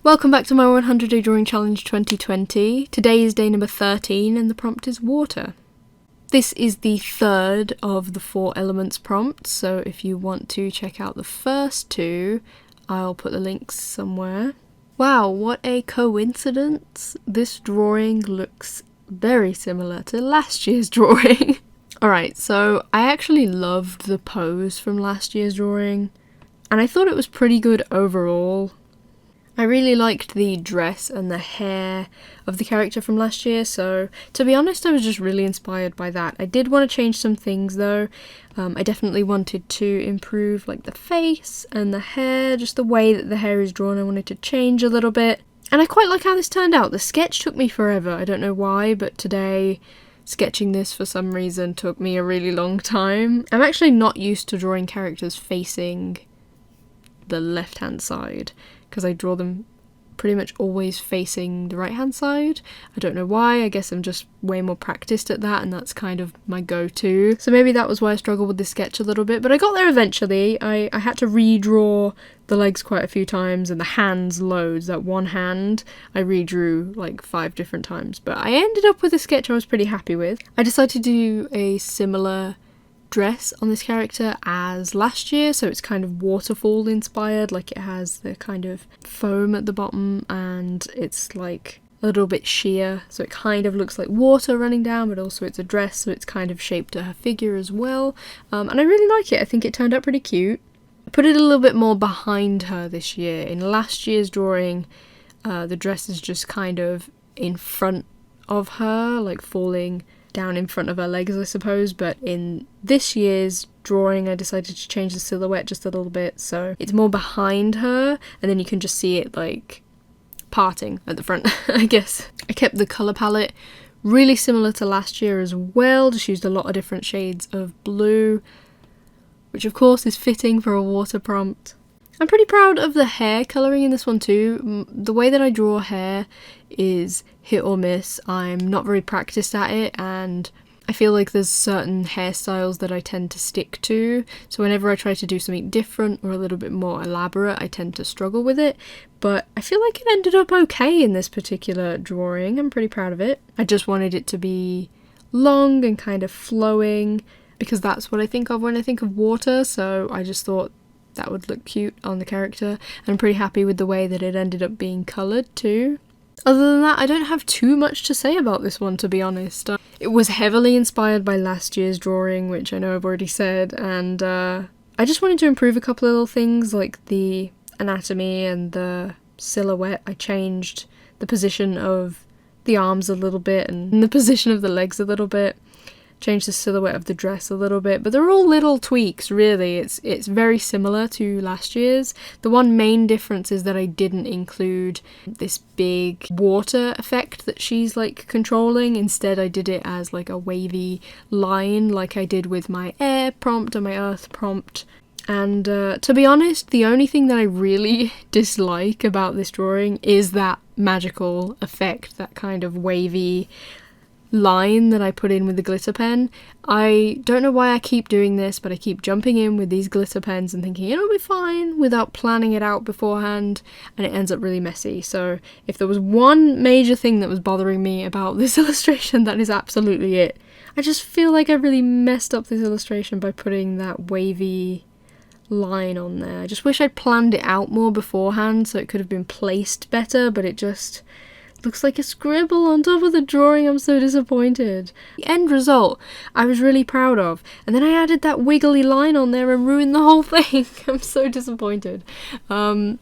Welcome back to my 100 Day Drawing Challenge 2020. Today is day number 13 and the prompt is water. This is the third of the 4 elements prompts, so if you want to check out the first 2, I'll put the links somewhere. Wow, what a coincidence. This drawing looks very similar to last year's drawing. Alright, so I actually loved the pose from last year's drawing, and I thought it was pretty good overall. I really liked the dress and the hair of the character from last year, so to be honest I was just really inspired by that. I did want to change some things though. I definitely wanted to improve like the face and the hair, just the way that the hair is drawn I wanted to change a little bit. And I quite like how this turned out. The sketch took me forever, I don't know why, but today sketching this for some reason took me a really long time. I'm actually not used to drawing characters facing the left hand side, because I draw them pretty much always facing the right hand side. I don't know why, I guess I'm just way more practiced at that and that's kind of my go-to. So maybe that was why I struggled with this sketch a little bit, but I got there eventually. I had to redraw the legs quite a few times and the hands loads. That one hand I redrew like 5 different times, but I ended up with a sketch I was pretty happy with. I decided to do a similar dress on this character as last year, so it's kind of waterfall inspired, like it has the kind of foam at the bottom and it's like a little bit sheer, so it kind of looks like water running down, but also it's a dress, so it's kind of shaped to her figure as well. And I really like it. I think it turned out pretty cute. I put it a little bit more behind her this year. In last year's drawing, the dress is just kind of in front of her, like falling down in front of her legs, I suppose, but in this year's drawing I decided to change the silhouette just a little bit, so it's more behind her and then you can just see it like parting at the front, I guess. I kept the colour palette really similar to last year as well, just used a lot of different shades of blue, which of course is fitting for a water prompt. I'm pretty proud of the hair colouring in this one too. The way that I draw hair is hit or miss. I'm not very practiced at it and I feel like there's certain hairstyles that I tend to stick to, so whenever I try to do something different or a little bit more elaborate I tend to struggle with it, but I feel like it ended up okay in this particular drawing. I'm pretty proud of it. I just wanted it to be long and kind of flowing because that's what I think of when I think of water, so I just thought that would look cute on the character, and I'm pretty happy with the way that it ended up being coloured too. Other than that, I don't have too much to say about this one, to be honest. It was heavily inspired by last year's drawing, which I know I've already said, and I just wanted to improve a couple of little things like the anatomy and the silhouette. I changed the position of the arms a little bit and the position of the legs a little bit. Changed the silhouette of the dress a little bit, but they're all little tweaks really. It's very similar to last year's. The one main difference is that I didn't include this big water effect that she's like controlling. Instead I did it as like a wavy line like I did with my air prompt and my earth prompt. And to be honest, the only thing that I really dislike about this drawing is that magical effect, that kind of wavy line that I put in with the glitter pen. I don't know why I keep doing this, but I keep jumping in with these glitter pens and thinking it'll be fine without planning it out beforehand, and it ends up really messy. So if there was one major thing that was bothering me about this illustration, that is absolutely it. I just feel like I really messed up this illustration by putting that wavy line on there. I just wish I'd planned it out more beforehand so it could have been placed better, but it just looks like a scribble on top of the drawing. I'm so disappointed. The end result I was really proud of, and then I added that wiggly line on there and ruined the whole thing. I'm so disappointed. But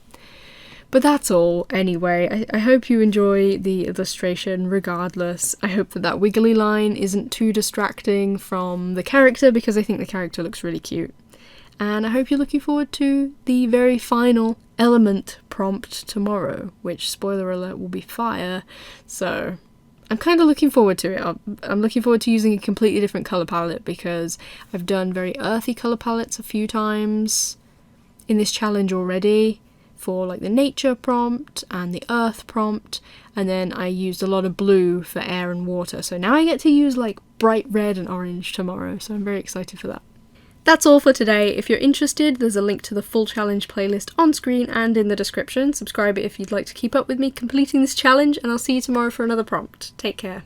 that's all anyway. I hope you enjoy the illustration regardless. I hope that that wiggly line isn't too distracting from the character, because I think the character looks really cute. And I hope you're looking forward to the very final element prompt tomorrow, which, spoiler alert, will be fire. So I'm kind of looking forward to it. I'm looking forward to using a completely different colour palette, because I've done very earthy colour palettes a few times in this challenge already, for like the nature prompt and the earth prompt, and then I used a lot of blue for air and water. So now I get to use like bright red and orange tomorrow, so I'm very excited for that. That's all for today. If you're interested, there's a link to the full challenge playlist on screen and in the description. Subscribe if you'd like to keep up with me completing this challenge, and I'll see you tomorrow for another prompt. Take care.